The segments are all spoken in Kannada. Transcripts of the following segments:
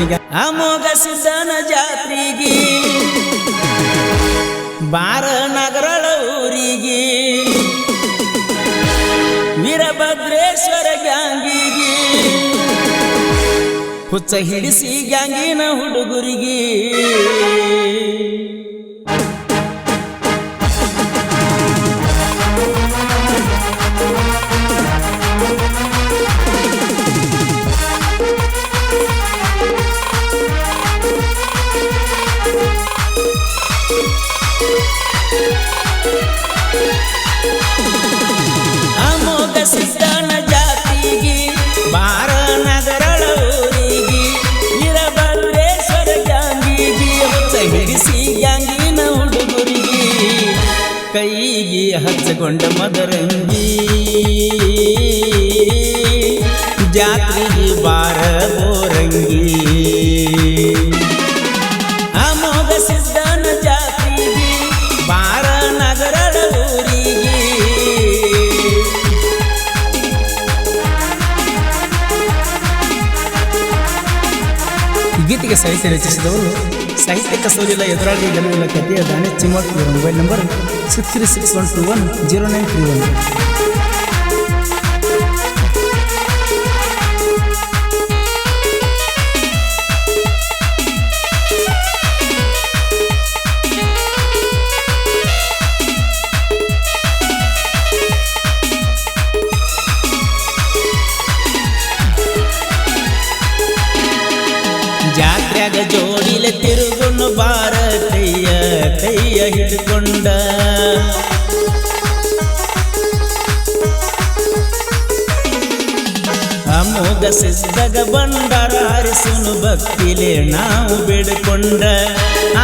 ಈಗ ಅಮೋಘ ಸಿದ್ಧನ ಜಾತ್ರೆಗೆ ಬಾರ ನಗರಳ ಊರಿಗೆ ವೀರಭದ್ರೇಶ್ವರ ಗ್ಯಾಂಗಿಗೆ ಹುಚ್ಚ ಹಿಡಿಸಿ ಗ್ಯಾಂಗಿನ ಹುಡುಗರಿಗೆ ಅಮೋಘ ಸಿದ್ಧನ ಜಾತಿಗೆ ಬಾರ ನಗರಳ ಊರಿಗೆ ವೀರಭದ್ರೇಶ್ವರ ಗ್ಯಾಂಗಿಗೆ ಹುಚ್ಚ ಹಿಡಿಸಿ ಗ್ಯಾಂಗಿನ ಹುಡುಗರಿಗೆ ಕೈಗೆ ಹಚ್ಚಕೊಂಡ ಮದರಂಗಿ ಜಾತ್ರೆಗೆ ಬಾರ ಬೋರಂಗಿ ಅಮೋಘ ಸಿದ್ಧನ ಜಾತ್ರೆಗೆ ಬಾರ ನಗರಳ ಊರಿಗೆ ಗೀತೆಗೆ ಸಾಹಿತ್ಯ ರಚಿಸಿದವರು ಸಾಹಿತ್ಯ ಕಸೋಲಿಲ್ಲ ಎದುರಾಳಿ ಗೆಲುವಿಲ್ಲ ಕಥೆಯ ದಾನೆ ಚಿಮ್ಮಟ್ ಇವರ ಮೊಬೈಲ್ ನಂಬರ್ 6361210931. ಜಾತ್ರೆಗ ಜೋಡಿಲೆ ತಿರುಗುನು ಬಾರ ಕೈಯ ಹಿಡ್ಕೊಂಡ ಅಮೋಘ ಸಿದ್ಧಗ ಬಂಡಾರ ಹರಿಸುನು ಭಕ್ತಿಲೆ ನಾವು ಬೇಡಿಕೊಂಡ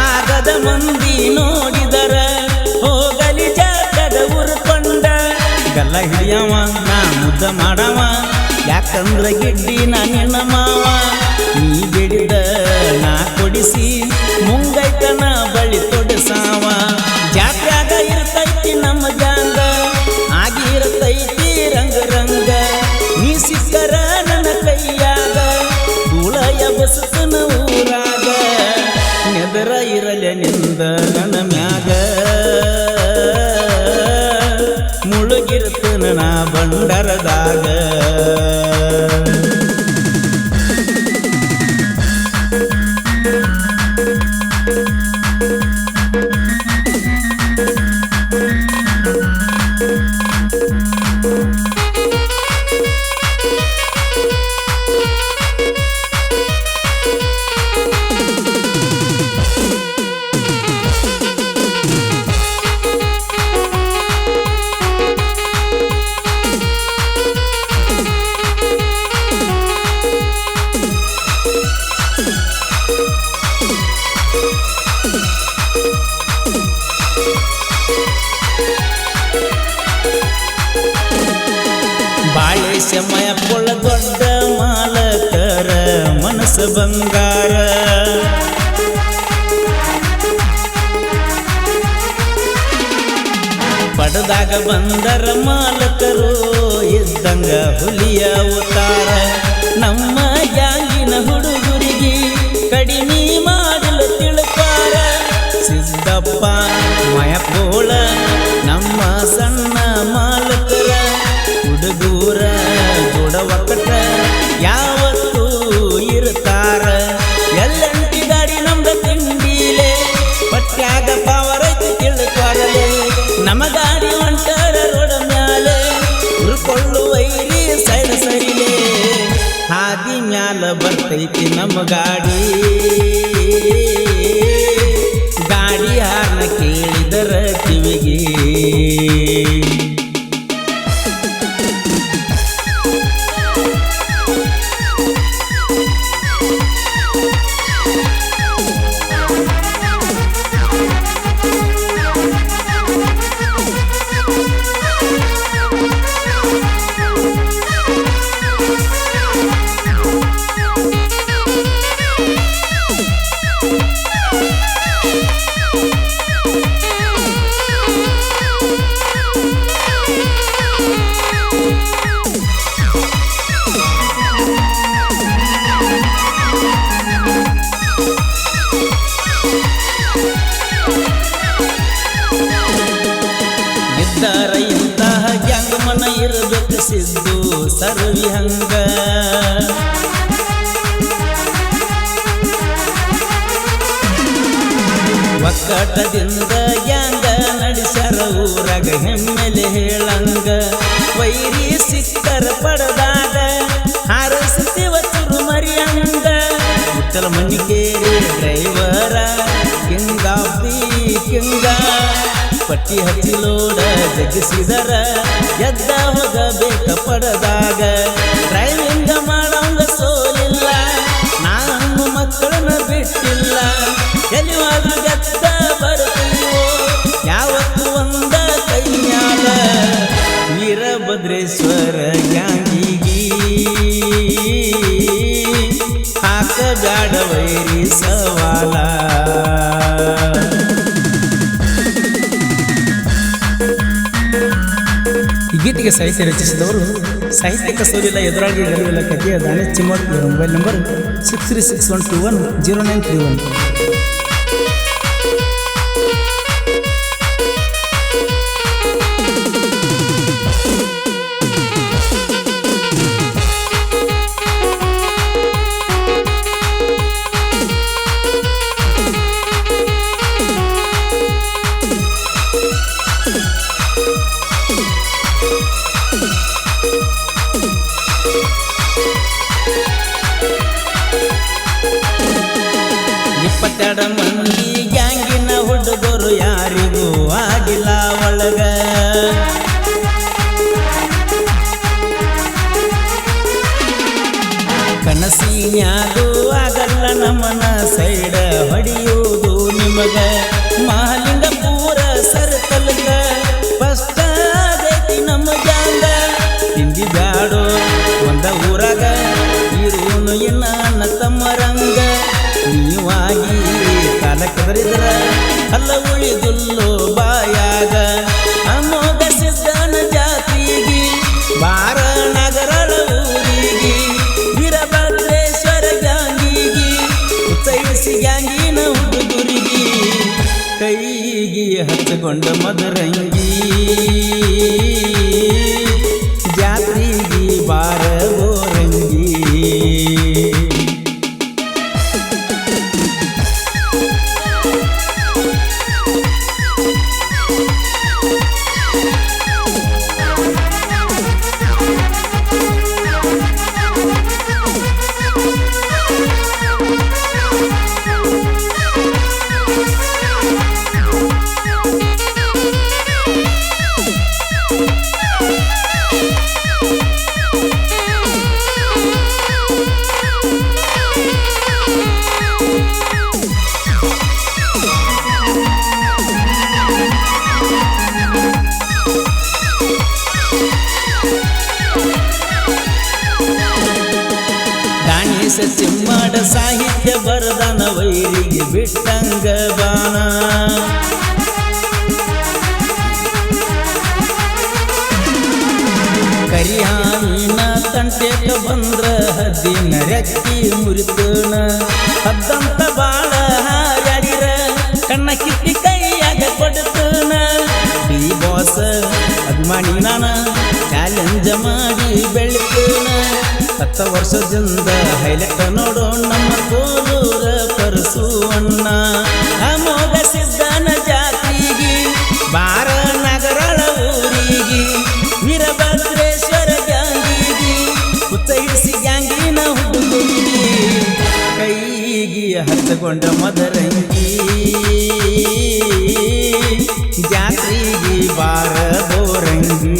ಆಗದ ಮಂದಿ ನೋಡಿದರ ಹೋಗಲಿ ಜಾತ್ರೆಗ ಉರ್ಕೊಂಡ ಗಲ್ಲ ಹಿಡಿಯವ ನಾ ಮುದ್ದ ಮಾಡವ ಯಾಕಂದ್ರ ಗಿಡ್ಡಿ ನಿನ್ನ ಮಾವ ನೀ ಬಿಡಿದ ನಾ ಕೊಡಿಸಿ ಮುಂಗೈತನ ಬಳಿ ತೊಡಸಾವ ಜಾತ್ರ್ಯಾಗ ಇರ್ತೈತಿ ನಮ್ಮ ಜಾಂಗ ಆಗಿರ್ತೈತಿ ರಂಗ ರಂಗ ನೀ ಸಿಕ್ಕರ ನನ್ನ ಕೈಯಾಗ ಗುಳಯ ಬಸತನ ಊರಾಗ ನೆದರ ಇರಲೆ ನಿಂದ ನನ್ನ ಮ್ಯಾಗ ಮುಳುಗಿರ್ತನ ನಾ ಬಂಡರದಾಗ ಬಾಳೆ ಸಮಯ ಪೊಳ ದೊಡ್ಡ ಮಾಲಕರ ಮನಸ್ಸು ಬಂಗಾರ ಪಡೆದಾಗ ಬಂದರ ಮಾಲಕರು ಇದ್ದಂಗ ಹುಲಿಯ ಅವತಾರ ನಮ್ಮ ಗ್ಯಾಂಗಿನ ಹುಡುಗರಿಗೆ ಕಡಿಮೆ ಮಾಡಲು ತಿಳ್ಕಾರ ಸಿದ್ದಪ್ಪ ಮಯಪೋಳ ನಮ್ಮ ಸಣ್ಣ ಮಾಲಕರ ಹುಡುಗೂರ ಜೋಡವಕಟ ಯಾವತ್ತೂ ಇರ್ತಾರ ಎಲ್ಲಂಟಿ ಗಾಡಿ ನಮ್ದ ತಿಂಡಿಲೆ ಪಟ್ಯಾಗ ಪವರ್ ಐತಿ ತಿಳ್ಕೊರಲೆ ನಮ್ಮ ಗಾಡಿ ಹೊಂಟರ ರೋಡ ಮ್ಯಾಲೆ ಉಳ್ಕೊಳ್ಳುವೈರಿ ಸೈಡ್ ಸರಿಲೆ ಹಾದಿ ಮ್ಯಾಲ ಬರ್ತೈತಿ ನಮ್ಮ ಗಾಡಿ ಹಾರ್ನ ಕೇಳಿದರ ಕಿವಿಗೆ ತರುವಿ ಹಂಗ ಒಕ್ಕಟದಿಂದ ಯಾಂಗ ನಡೆಸ್ಯಾರ ಊರಾಗ ಹೆಮ್ಮೆಲೆ ಹೇಳಂಗ ವೈರಿ ಸಿಕ್ಕರ ಪಡದಾಗ ಹಾರಸ್ತಿವ ತುರು ಮರಿಯಂಗ ಮುಟ್ಟಲ ಮನಿಕೇರಿ ಡ್ರೈವರ ಕಿಂಗ ಕಿಂಗ ಪಟ್ಟಿ ಹಚ್ಚಿ ಲೋಡ ಜಗಿಸಿದರ ಎದ್ದ ಹೋಗಬೇಕ ಪಡದಾಗ ಡ್ರೈವಿಂಗ ಮಾಡೋಂಗ ಸೋಲಿಲ್ಲ ನಾನು ಮಕ್ಕಳನ್ನ ಬಿಟ್ಟಿಲ್ಲ ಎಲ್ಲಿವಾದ್ರೂ ಗತ್ತ ಬರ್ತೀವೋ ಯಾವತ್ತು ಒಂದ ಕೈಯಾಲ ವೀರಭದ್ರೇಶ್ವರ ಗ್ಯಾಂಗಿಗಿ ಹಾಕಬ್ಯಾಡ ವೈರಿ ಸವಾಲ ಈ ಗೀತೆಗೆ ಸಾಹಿತ್ಯ ರಚಿಸಿದವರು ಸಾಹಿತ್ಯ ಕಸೂರಿಲ್ಲ ಎದುರಾಗಿ ಗರಿವಿಲ್ಲ ಕಥೆಯ ದಾನಿ ಚಿಮ್ಮಡ್. ಇವರ ಮೊಬೈಲ್ ನಂಬರ್ 6361210931. ಇಪ್ಪತ್ತೆರಡು ಮಂದಿ ಗ್ಯಾಂಗಿನ ಹುಡುಗರು ಯಾರಿಗೂ ಆಗಿಲ್ಲ ಒಳಗ ಕನಸಿನ್ಯಾಗೂ ಆಗಲ್ಲ ನಮ್ಮನ ಸೈಡ ಹೊಡೆಯುವುದು ನಿಮಗ ಮಹಾಲಿಂಗಪುರ ಸರ್ಕಲ್ಗ ಫಸ್ಟ್ ಆಗೈತಿ ನಮ್ಮ ಗ್ಯಾಂಗ ತಿಂದಿ ಬ್ಯಾಡೋ ಒಂದ ಊರಾಗ ಇರುನು ಇನ್ನ ಅಣ್ಣ ತಮ್ಮರಂಗ ನೀವಾಗಿ ಕಾಲ ಕದರಿದ್ರ ಅಲ್ಲ ಉಳಿದುಲ್ಲೋ ಬಾಯಾಗ ಅಮೋಘ ಸಿದ್ಧನ ಜಾತಿಗಿ ಬಾರ ನಗರಳ ಊರಿಗಿ ವೀರಭದ್ರೇಶ್ವರ ಗ್ಯಾಂಗಿಗಿ ಉತ್ತೈಸಿ ಗ್ಯಾಂಗಿನ ಹುಡುಗುರಿಗಿ ಕೈಗಿ ಹಚ್ಚಕೊಂಡ ಮದರಂಗಿ ಜಾತ್ರಿಗಿ ಬಾರ ಗೋರಂಗಿ ಚಿಮ್ಮಡ ಸಾಹಿತ್ಯ ಬರದನ ವೈರಿಗೆ ಬಿಟ್ಟಂಗ ಬಾಣ ಕರಿಯಾನಿನ ತಂಟೆಕ ಬಂದ್ರ ಹದ್ದಿನ ರೆಕ್ಕಿ ಮುರಿತನ ಹದ್ದಂತ ಬಾಳ ಹಾರ್ಯಾಡಿರ ಕಣ್ಣ ಕಿತ್ತಿ ಕೈಯಾಗ ಕೊಡ್ತನ ಡಿ ಬಾಸ್ ಅಭಿಮಾನಿ ನಾನ ಚಾಲೆಂಜ ಮಾಡಿ ಬೆಳಿತನ 10 ವರ್ಷದಿಂದ ಹೈಲೈಟ್ ನೋಡೋ ನಮ್ಮ ಕೋಲೂರ ಪರಸು ಅಣ್ಣ ಅಮೋಘ ಸಿದ್ಧನ ಜಾತಿಗಿ ಬಾರ ನಗರಳ ಊರಿಗಿ ವೀರಭದ್ರೇಶ್ವರ ಗ್ಯಾಂಗಿಗಿ ಉತ್ತೈಸಿ ಗ್ಯಾಂಗಿನ ಹುಡುಗುರಿಗಿ ಕೈಗಿ ಹಚ್ಚಕೊಂಡ ಮದರಂಗಿ ಜಾತ್ರಿಗಿ ಬಾರ ಬೋರಂಗಿ.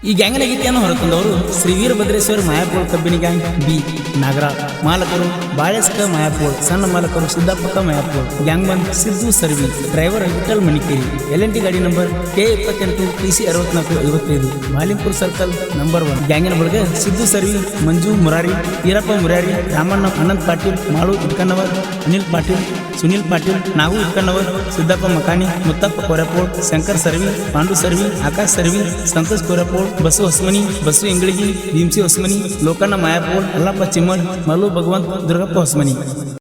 ಈ ಗ್ಯಾಂಗಿನ ಗೀತೆಯನ್ನು ಹೊರತಂದವರು ಶ್ರೀ ವೀರಭದ್ರೇಶ್ವರ ಮಾಯಾಪುರ ಕಬ್ಬಿನ ಗ್ಯಾಂಗ್ ಬಿ ನಾಗರಾಳ್. ಮಾಲಕರು ಬಾಳೆಸ್ಕ ಮಾಯಾಪುರ, ಸಣ್ಣ ಮಾಲಕರು ಸಿದ್ದಪ್ಪಕ್ಕ ಮಾಯಾಪುರ. ಗ್ಯಾಂಗ್ ಬಂದ್ ಸಿದ್ದು ಸರ್ವಿ, ಡ್ರೈವರ್ ವಿಠಲ್ ಮನಿಕೇರಿ. LNT ಗಾಡಿ number K28 TC 6455, Malimpur circle number 1. ಗ್ಯಾಂಗಿನ ಒಳಗೆ ಸಿದ್ದು ಸರ್ವಿ, ಮಂಜು ಮುರಾರಿ, ಈರಪ್ಪ ಮುರಾರಿ, ರಾಮಣ್ಣ, ಅನಂತ್ ಪಾಟೀಲ್, ಮಾಳು ಇಟ್ಕನ್ನವರ್, ಅನಿಲ್ ಪಾಟೀಲ್, ಸುನಿಲ್ ಪಾಟೀಲ್, ನಾಗು ಇಟ್ಕನ್ನವರ್, ಸಿದ್ದಪ್ಪ ಮಕಾನಿ, ಮುತ್ತಪ್ಪ ಕೊರಪೋಳ್, ಶಂಕರ್ ಸರ್ವಿ, ಪಾಂಡು ಸರ್ವಿ, ಆಕಾಶ್ ಸರ್ವಿ, ಸಂತೋಷ್ ಕೊರಪೋಳ್, ಬಸು ಹೊಸ್ಮನಿ, ಬಸು ಎಂಗಳಿಗಿ, ಭೀಮ್ಸಿ ಹೊಸ್ಮನಿ, ಲೋಕಣ್ಣ ಮಾಯಾಪೋಳ್, ಅಲ್ಲಪ್ಪ ಚಿಮ್ಮಡ್, ಮಲ್ಲು ಭಗವಂತ್, ದುರ್ಗಪ್ಪ ಹೊಸ್ಮನಿ.